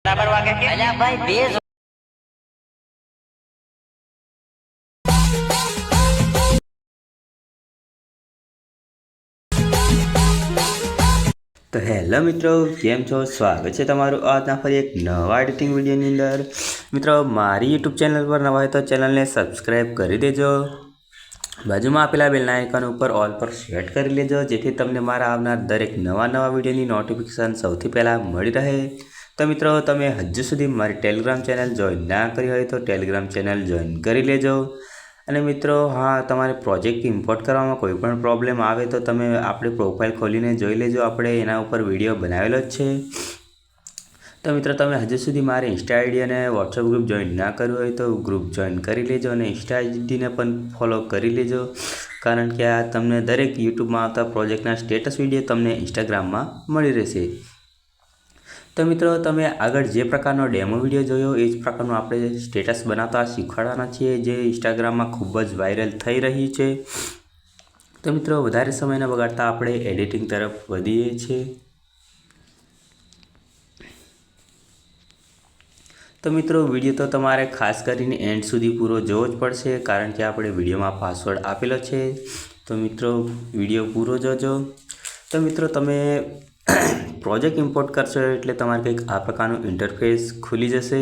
બરાબર વાગે કે અલ્યા ભાઈ બેઝ તો હેલો મિત્રો, કેમ છો? સ્વાગત છે તમારું આજના ફરી એક નવા એડિટિંગ વિડીયોની અંદર। મિત્રો, મારી યુટ્યુબ ચેનલ પર નવા હોય તો ચેનલને સબસ્ક્રાઈબ કરી દેજો। બાજુમાં આપેલા બેલના આઇકન ઉપર ઓલ પર સેટ કરી લેજો, જેથી તમને મારા આવનાર દરેક નવા વિડીયોની નોટિફિકેશન સૌથી પહેલાં મળી રહે। તો મિત્રો, તમે હજુ સુધી મારી ટેલિગ્રામ ચેનલ જોઈન ના કરી હોય તો ટેલિગ્રામ ચેનલ જોઈન કરી લેજો। અને મિત્રો, હા, તમારે પ્રોજેક્ટ ઇમ્પોર્ટ કરવામાં કોઈ પણ પ્રોબ્લેમ આવે તો તમે આપણી પ્રોફાઇલ ખોલીને જોઈ લેજો, આપણે એના ઉપર વિડીયો બનાવેલો જ છે। તો મિત્રો, તમે હજુ સુધી મારી ઇન્સ્ટા આઈડી અને વોટ્સઅપ ગ્રુપ જોઈન ના કર્યું હોય તો ગ્રુપ જોઈન કરી લેજો અને ઇન્સ્ટા આઈડીને પણ ફોલો કરી લેજો, કારણ કે આ તમને દરેક યુટ્યુબમાં આવતા પ્રોજેક્ટના સ્ટેટસ વિડીયો તમને ઇન્સ્ટાગ્રામમાં મળી રહેશે। તો મિત્રો, તમે આગળ જે પ્રકારનો ડેમો વિડીયો જોયો એ જ પ્રકારનું આપણે સ્ટેટસ બનાવતા શીખવાડવાના છીએ, જે ઇન્સ્ટાગ્રામમાં ખૂબ જ વાયરલ થઈ રહી છે। તો મિત્રો, વધારે સમય ન બગાડતા આપણે એડિટિંગ તરફ વધીએ છીએ। તો મિત્રો, વિડીયો તો તમારે ખાસ કરીને એન્ડ સુધી પૂરો જોવો જ પડશે, કારણ કે આપણે વિડીયોમાં પાસવર્ડ આપેલો છે। તો મિત્રો, વિડીયો પૂરો જોજો। તો મિત્રો, તમે પ્રોજેક્ટ ઇમ્પોર્ટ કરશો એટલે તમારે કંઈક આ પ્રકારનું ઇન્ટરફેસ ખુલી જશે।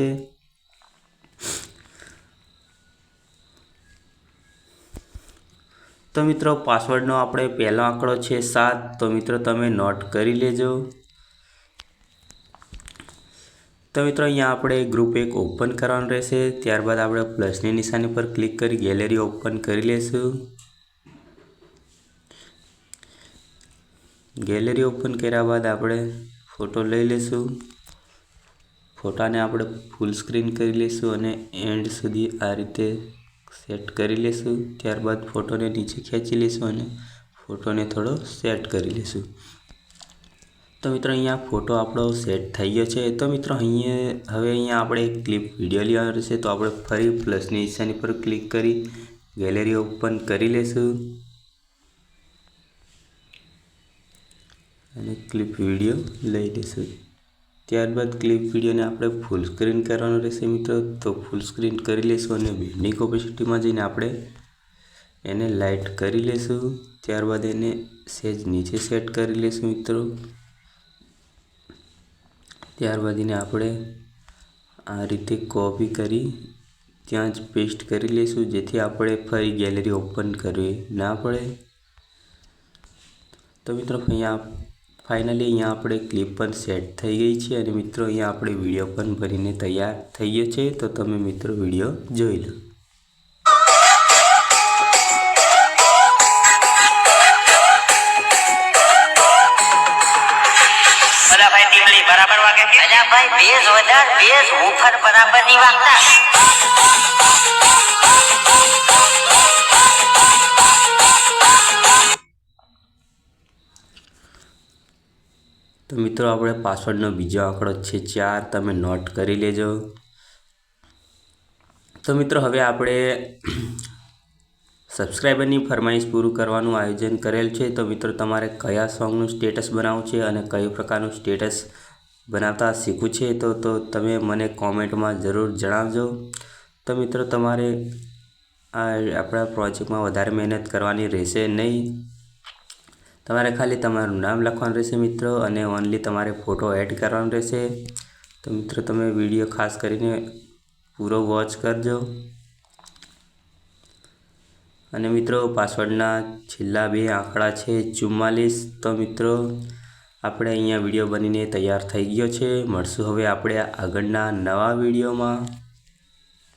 તો મિત્રો, પાસવર્ડનો આપણે પહેલો આંકડો છે 7, તો મિત્રો તમે નોટ કરી લેજો। તો મિત્રો, અહીંયા આપણે ગ્રુપ એક ઓપન કરવાનું રહેશે, ત્યારબાદ આપણે પ્લસની નિશાની પર ક્લિક કરી ગેલેરી ઓપન કરી લેશું। ગેલેરી ઓપન કર્યા બાદ આપણે ફોટો લઈ લેશું, ફોટાને આપણે ફૂલ સ્ક્રીન કરી લેશું અને એન્ડ સુધી આ રીતે સેટ કરી લેશું। ત્યારબાદ ફોટોને નીચે ખેંચી લેશું અને ફોટોને થોડો સેટ કરી લેશું। તો મિત્રો, અહીંયા ફોટો આપણો સેટ થઈ ગયો છે। તો મિત્રો, હવે અહીંયા આપણે ક્લિપ વિડીયો લેવાનો રહેશે, તો આપણે ફરી પ્લસની નિશાની પર ક્લિક કરી ગેલેરી ઓપન કરી લેશું અને ક્લિપ વિડીયો લઈ લેશું। ત્યારબાદ ક્લિપ વિડીયોને આપણે ફૂલ સ્ક્રીન કરવાનું રહેશે મિત્રો, તો ફૂલ સ્ક્રીન કરી લેશું અને બેન્ડિંગ ઓપેસિટીમાં જઈને આપણે એને લાઇટ કરી લેશું। ત્યારબાદ એને સહેજ નીચે સેટ કરી લેશું મિત્રો। ત્યારબાદ એને આપણે આ રીતે કોપી કરી ત્યાં જ પેસ્ટ કરી લેશું, જેથી આપણે ફરી ગેલેરી ઓપન કરવી ના પડે। તો મિત્રો, ફાઇનલી અહીંયા આપણે ક્લિપ પણ સેટ થઈ ગઈ છે અને મિત્રો, અહીંયા આપણે વિડીયો પણ બનીને તૈયાર થઈ ગયો છે। તો તમે મિત્રો વિડીયો જોઈ લો। બરાબર વાગે કે અલ્યા ભાઈ બેઝ વધાર બેઝ ઊફર બરાબર ની વાગતા। તો મિત્રો, આપણે પાસવર્ડનો બીજો આંકડો છે 4, તમે નોટ કરી લેજો। તો મિત્રો, હવે આપણે સબસ્ક્રાઈબરની ફરમાઈશ પૂરું કરવાનું આયોજન કરેલ છે। તો મિત્રો, તમારે કયા સોંગનું સ્ટેટસ બનાવવું છે અને કઈ પ્રકારનું સ્ટેટસ બનાવતા શીખવું છે તો તમે મને કોમેન્ટમાં જરૂર જણાવજો। તો મિત્રો, તમારે આપણા પ્રોજેક્ટમાં વધારે મહેનત કરવાની રહેશે નહીં, તમારે ખાલી તમારું નામ લખવાનું રહેશે મિત્રો, અને ઓનલી તમારે ફોટો એડ કરવાનો રહેશે। તો મિત્રો, તમે વિડીયો ખાસ કરીને પૂરો વોચ કરજો। અને મિત્રો, પાસવર્ડના છેલ્લા 2 આંકડા છે 44। તો મિત્રો, આપણે અહીંયા વિડીયો બનીને તૈયાર થઈ ગયો છે। મળશું હવે આપણે આગળના નવા વિડીયોમાં।